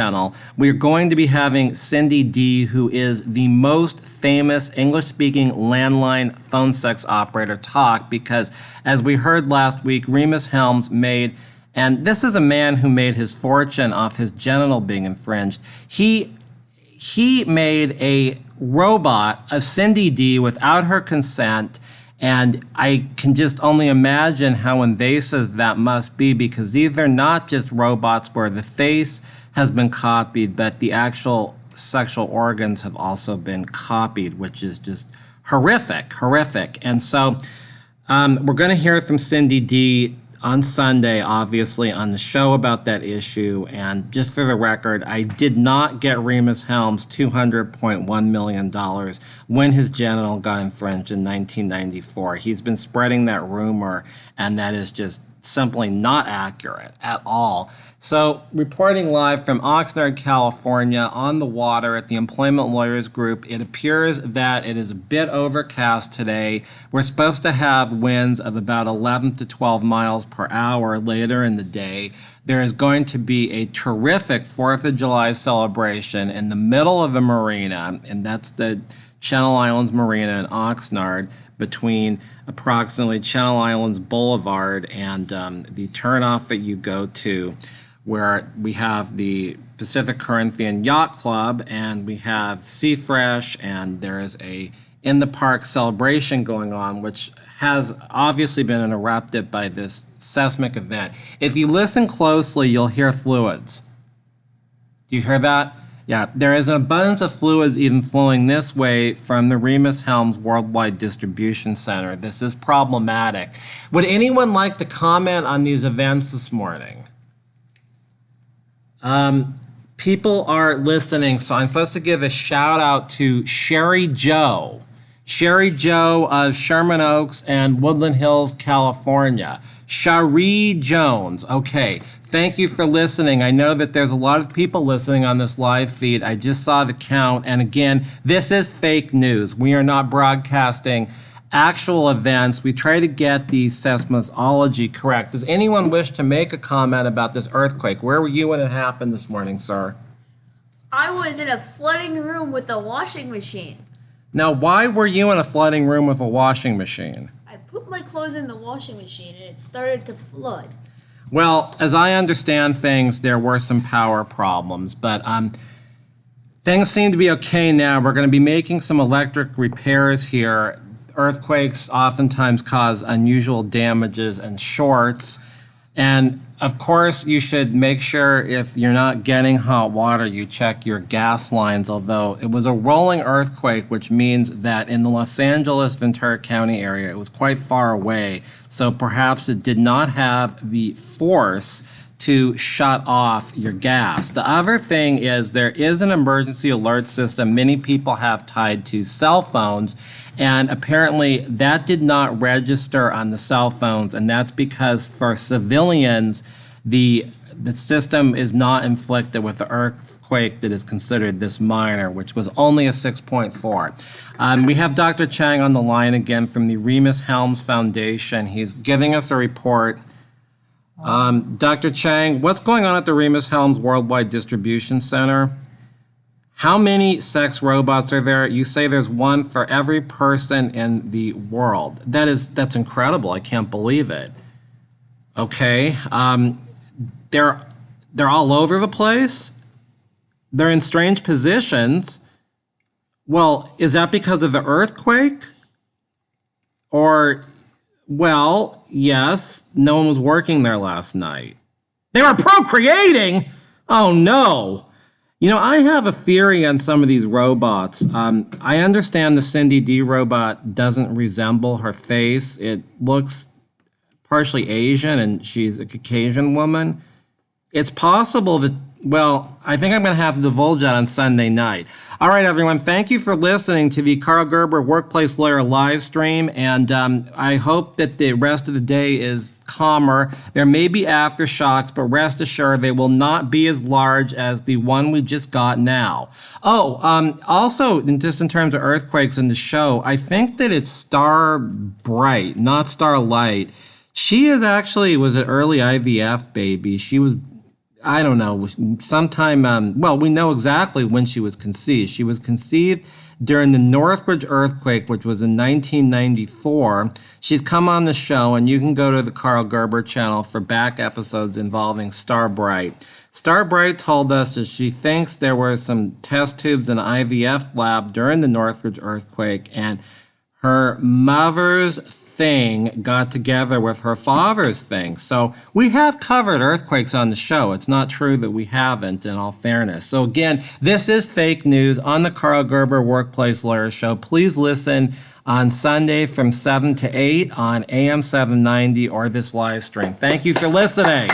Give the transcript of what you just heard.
channel. We're going to be having Cindy D, who is the most famous English-speaking landline phone sex operator, talk, because as we heard last week, Rhemus Helms made, and this is a man who made his fortune off his genital being infringed. He made a robot of Cindy D without her consent, and I can just only imagine how invasive that must be, because these are not just robots where the face has been copied, but the actual sexual organs have also been copied, which is just horrific. And so we're going to hear from Cindy D on Sunday, obviously, on the show about that issue. And just for the record, I did not get Rhemus Helms $200.1 million when his genital got infringed in 1994. He's been spreading that rumor, and that is just simply not accurate at all. So, reporting live from Oxnard, California, on the water at the Employment Lawyers Group, it appears that it is a bit overcast today. We're supposed to have winds of about 11 to 12 miles per hour later in the day. There is going to be a terrific 4th of July celebration in the middle of the marina, and that's the Channel Islands Marina in Oxnard, between approximately Channel Islands Boulevard and the turnoff that you go to, where we have the Pacific Corinthian Yacht Club, and we have Sea Fresh, and there is a in the park celebration going on, which has obviously been interrupted by this seismic event. If you listen closely, you'll hear fluids. Do you hear that? Yeah, there is an abundance of fluids even flowing this way from the Rhemus Helms Worldwide Distribution Center. This is problematic. Would anyone like to comment on these events this morning? People are listening, so I'm supposed to give a shout out to Sherry Joe. Sherry Joe of Sherman Oaks and Woodland Hills, California. Cherie Jones. Okay, thank you for listening. I know that there's a lot of people listening on this live feed. I just saw the count. And again, this is fake news. We are not broadcasting actual events. We try to get the seismology correct. Does anyone wish to make a comment about this earthquake? Where were you when it happened this morning, sir? I was in a flooding room with a washing machine. Now, why were you in a flooding room with a washing machine? I put my clothes in the washing machine and it started to flood. Well, as I understand things, there were some power problems, but things seem to be okay now. We're going to be making some electric repairs here. Earthquakes oftentimes cause unusual damages and shorts. And of course, you should make sure if you're not getting hot water, you check your gas lines, although it was a rolling earthquake, which means that in the Los Angeles, Ventura County area, it was quite far away. So perhaps it did not have the force to shut off your gas. The other thing is there is an emergency alert system many people have tied to cell phones, and apparently that did not register on the cell phones, and that's because for civilians, the system is not inflicted with the earthquake that is considered this minor, which was only a 6.4. We have Dr. Chang on the line again from the Rhemus Helms Foundation. He's giving us a report. Dr. Chang, what's going on at the Rhemus Helms Worldwide Distribution Center? How many sex robots are there? You say there's one for every person in the world. That's incredible. I can't believe it. Okay. They're all over the place. They're in strange positions. Well, is that because of the earthquake? Or, well, yes, no one was working there last night. They were procreating? Oh, no. You know, I have a theory on some of these robots. I understand the Cindy D robot doesn't resemble her face. It looks partially Asian, and she's a Caucasian woman. It's possible that, well, I think I'm going to have to divulge that on Sunday night. All right, everyone, thank you for listening to the Karl Gerber Workplace Lawyer live stream, and I hope that the rest of the day is calmer. There may be aftershocks, but rest assured they will not be as large as the one we just got now. Also, just in terms of earthquakes in the show, I think that it's Star Bright, not Starlight. She is actually was an early IVF baby. She was I don't know, sometime, well, we know exactly when she was conceived. She was conceived during the Northridge earthquake, which was in 1994. She's come on the show, and you can go to the Karl Gerber channel for back episodes involving Starbright. Starbright told us that she thinks there were some test tubes in an IVF lab during the Northridge earthquake, and her mother's thing got together with her father's thing. So we have covered earthquakes on the show. It's not true that we haven't, in all fairness. So again, this is fake news on the Karl Gerber Workplace Lawyer Show. Please listen on Sunday from 7 to 8 on AM790 or this live stream. Thank you for listening.